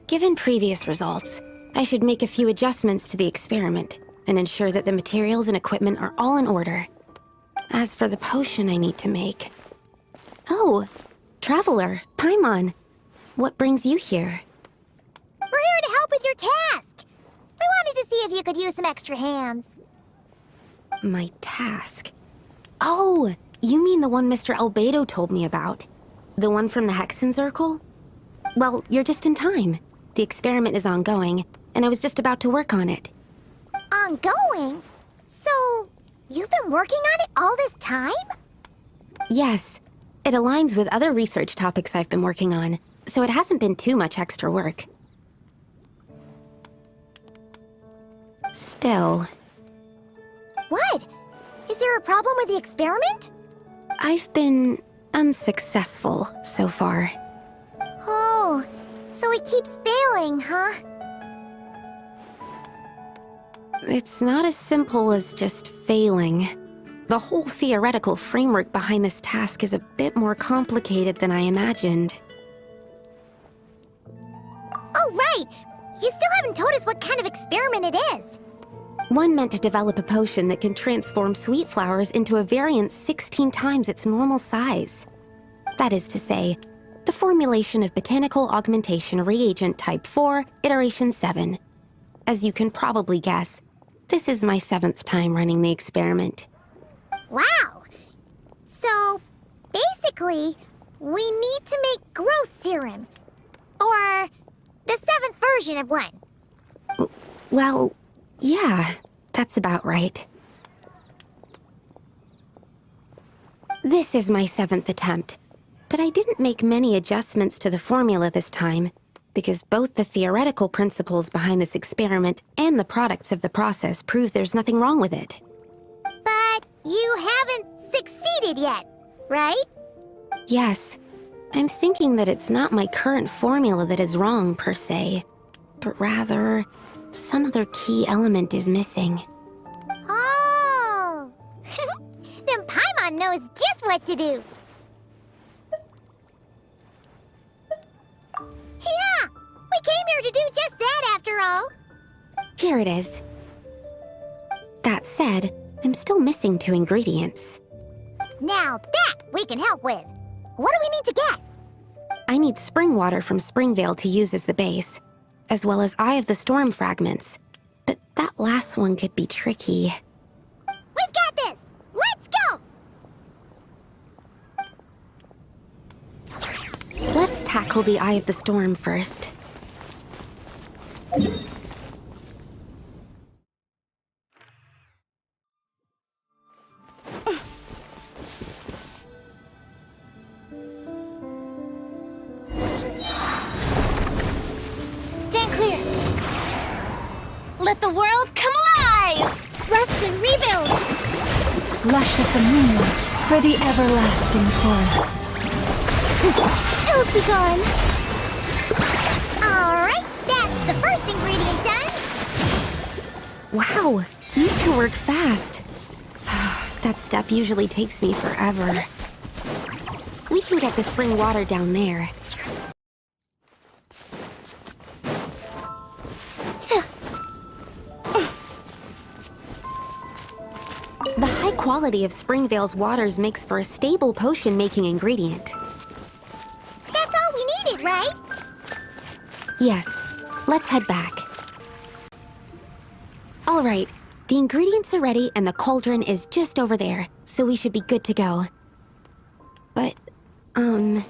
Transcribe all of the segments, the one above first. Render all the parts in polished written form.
Given previous results, I should make a few adjustments to the experiment and ensure that the materials and equipment are all in order. As for the potion I need to make... Oh, Traveler, Paimon, what brings you here? We're here to help with your task. We wanted to see if you could use some extra hands. My task? Oh, you mean the one Mr. Albedo told me about? The one from the Hexen Circle? Well, you're just in time. The experiment is ongoing, and I was just about to work on it. Ongoing? So, you've been working on it all this time? Yes. It aligns with other research topics I've been working on, so it hasn't been too much extra work. Still... What? Is there a problem with the experiment? I've been unsuccessful so far. Oh, so it keeps failing, huh? It's not as simple as just failing. The whole theoretical framework behind this task is a bit more complicated than I imagined. Oh, right! You still haven't told us what kind of experiment it is. One meant to develop a potion that can transform sweet flowers into a variant 16 times its normal size. That is to say, the formulation of Botanical Augmentation Reagent Type 4, Iteration 7. As you can probably guess, this is my 7th time running the experiment. Wow! So, basically, we need to make growth serum. Or the 7th version of one. Well, yeah, that's about right. This is my 7th attempt, but I didn't make many adjustments to the formula this time, because both the theoretical principles behind this experiment and the products of the process prove there's nothing wrong with it. But you haven't succeeded yet, right? Yes. I'm thinking that it's not my current formula that is wrong, per se, but rather, some other key element is missing. Oh! Then Paimon knows just what to do. Yeah! We came here to do just that, after all. Here it is. That said, I'm still missing 2 ingredients. Now that we can help with. What do we need to get? I need spring water from Springvale to use as the base, as well as Eye of the Storm fragments. But that last one could be tricky. We've got this! Let's go! Let's tackle the Eye of the Storm first. Stand clear. Let the world come alive! Rest and rebuild! Lush as the moonlight for the everlasting forest. Ills be gone! Alright, that's the first ingredient done! Wow, you 2 work fast. That step usually takes me forever. We can get the spring water down there. The high quality of Springvale's waters makes for a stable potion-making ingredient. That's all we needed, right? Yes, let's head back. All right, the ingredients are ready and the cauldron is just over there, so we should be good to go. But, Is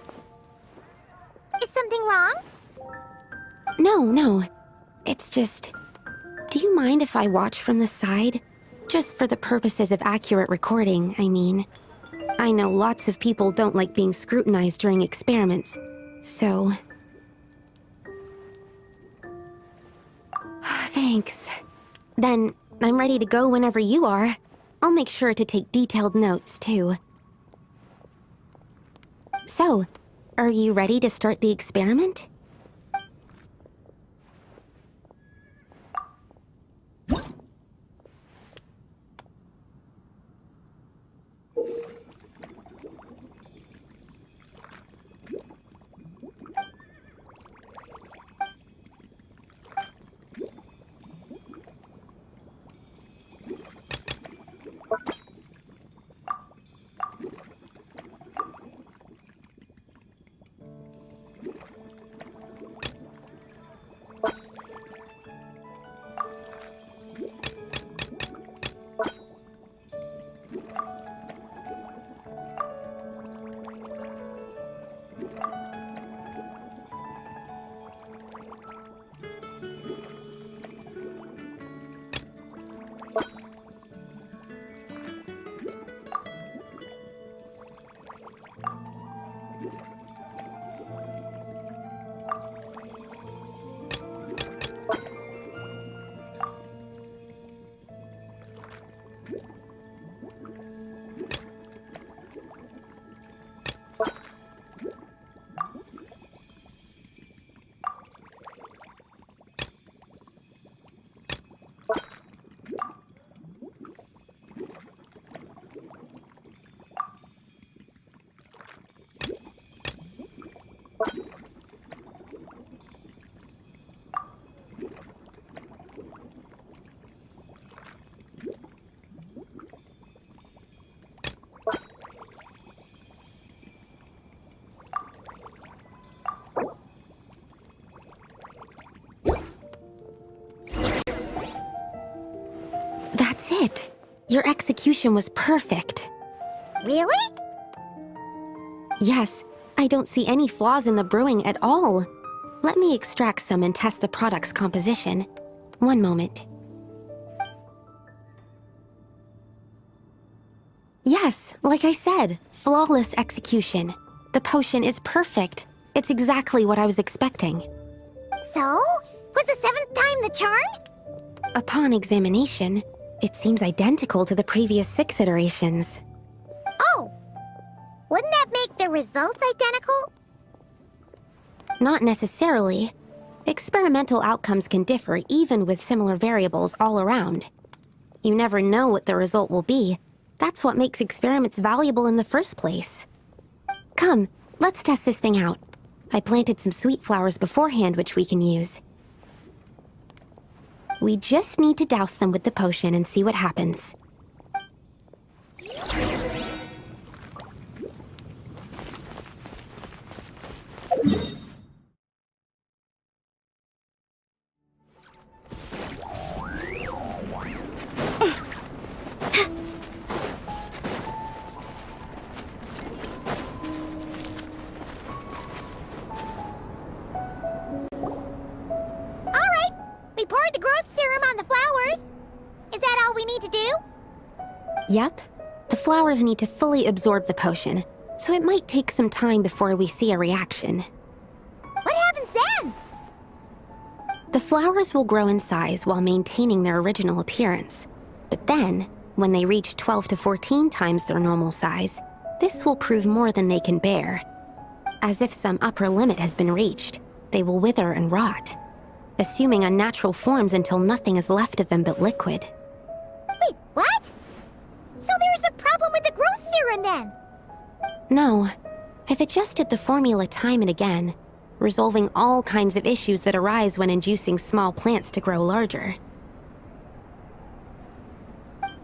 something wrong? No. It's just... Do you mind if I watch from the side? Just for the purposes of accurate recording, I mean. I know lots of people don't like being scrutinized during experiments, so... Thanks. Then, I'm ready to go whenever you are. I'll make sure to take detailed notes, too. So, are you ready to start the experiment? That's it. Your execution was perfect. Really? Yes, I don't see any flaws in the brewing at all. Let me extract some and test the product's composition. One moment. Yes, like I said, flawless execution. The potion is perfect. It's exactly what I was expecting. So? Was the 7th time the charm? Upon examination, it seems identical to the previous 6 iterations. Oh! Wouldn't that make the results identical? Not necessarily. Experimental outcomes can differ even with similar variables all around. You never know what the result will be. That's what makes experiments valuable in the first place. Come, let's test this thing out. I planted some sweet flowers beforehand which we can use. We just need to douse them with the potion and see what happens. We poured the growth serum on the flowers. Is that all we need to do? Yep. The flowers need to fully absorb the potion, so it might take some time before we see a reaction. What happens then? The flowers will grow in size while maintaining their original appearance. But then, when they reach 12 to 14 times their normal size, this will prove more than they can bear. As if some upper limit has been reached, they will wither and rot, assuming unnatural forms until nothing is left of them but liquid. Wait, what? So there's a problem with the growth serum then? No. I've adjusted the formula time and again, resolving all kinds of issues that arise when inducing small plants to grow larger.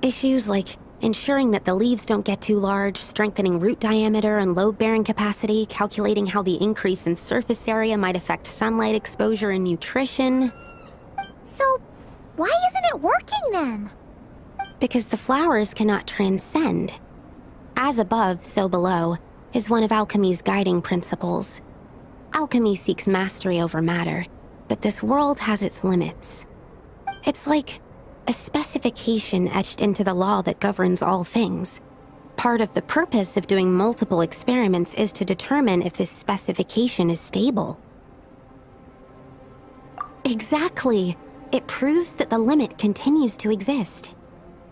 Issues like ensuring that the leaves don't get too large, strengthening root diameter and load-bearing capacity, calculating how the increase in surface area might affect sunlight exposure and nutrition. So, why isn't it working then? Because the flowers cannot transcend. As above, so below, is one of alchemy's guiding principles. Alchemy seeks mastery over matter, but this world has its limits. It's like a specification etched into the law that governs all things. Part of the purpose of doing multiple experiments is to determine if this specification is stable. Exactly. It proves that the limit continues to exist.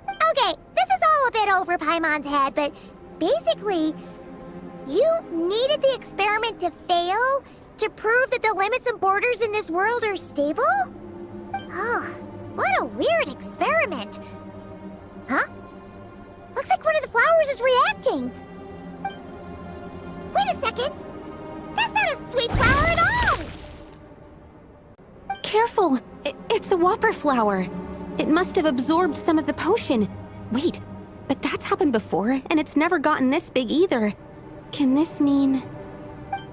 Okay, this is all a bit over Paimon's head, but basically, you needed the experiment to fail to prove that the limits and borders in this world are stable? Oh, what a weird experiment. Huh? Looks like one of the flowers is reacting. Wait a second. That's not a sweet flower at all! Careful! It's a whopper flower. It must have absorbed some of the potion. Wait, but that's happened before, and it's never gotten this big either. Can this mean...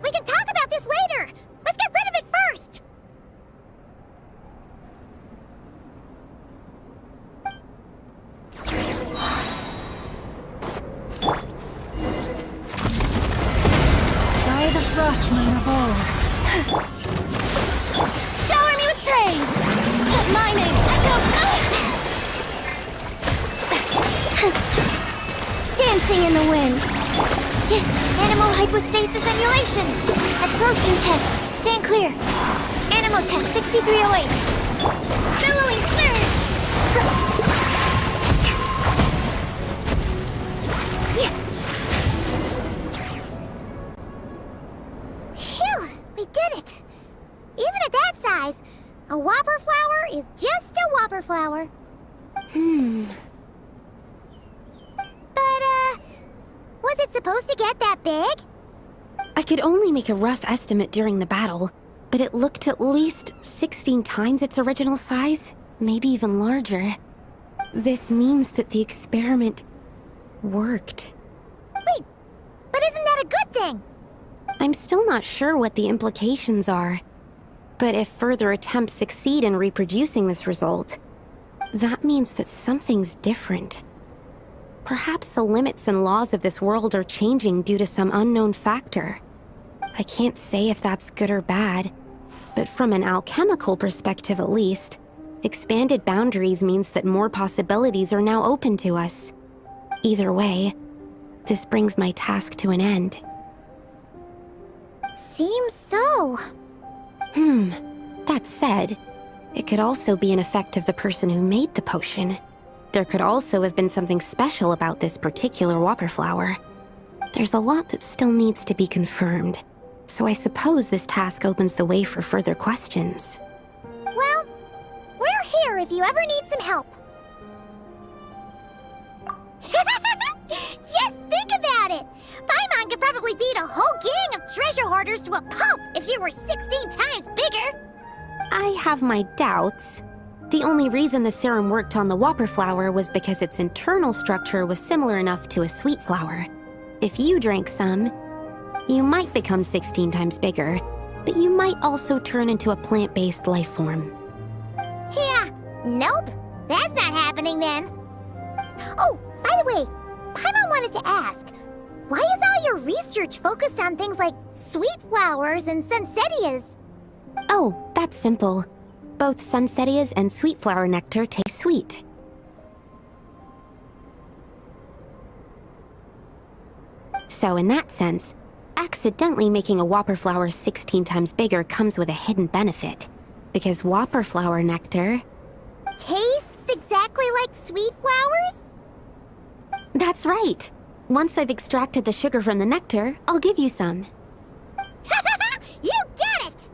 We can talk about this later! Let's get rid of it first! By the Frostmoon of old. Shower me with praise! Let my name echo! Dancing in the wind! Animal hypostasis emulation! Absorption test! Stand clear! Animal test 6308! Billowing surge! Phew! We did it! Even at that size, a whopper flower is just a whopper flower. But, was it supposed to get that big? I could only make a rough estimate during the battle, but it looked at least 16 times its original size, maybe even larger. This means that the experiment worked. Wait, but isn't that a good thing? I'm still not sure what the implications are, but if further attempts succeed in reproducing this result, That means that something's different. Perhaps the limits and laws of this world are changing due to some unknown factor. I can't say if that's good or bad, but from an alchemical perspective at least, expanded boundaries means that more possibilities are now open to us. Either way, this brings my task to an end. Seems so. That said, it could also be an effect of the person who made the potion. There could also have been something special about this particular whopper flower. There's a lot that still needs to be confirmed, so I suppose this task opens the way for further questions. Well, we're here if you ever need some help. Just think about it! Paimon could probably beat a whole gang of treasure hoarders to a pulp if she were 16 times bigger! I have my doubts. The only reason the serum worked on the whopper flower was because its internal structure was similar enough to a sweet flower. If you drank some, you might become 16 times bigger, but you might also turn into a plant-based life form. Yeah, nope. That's not happening then. Oh, by the way, Paimon wanted to ask, why is all your research focused on things like sweet flowers and sunsettias? Oh, that's simple. Both sunsettias and sweet flower nectar taste sweet. So in that sense, accidentally making a whopper flower 16 times bigger comes with a hidden benefit. Because whopper flower nectar... Tastes exactly like sweet flowers? That's right. Once I've extracted the sugar from the nectar, I'll give you some. You get it!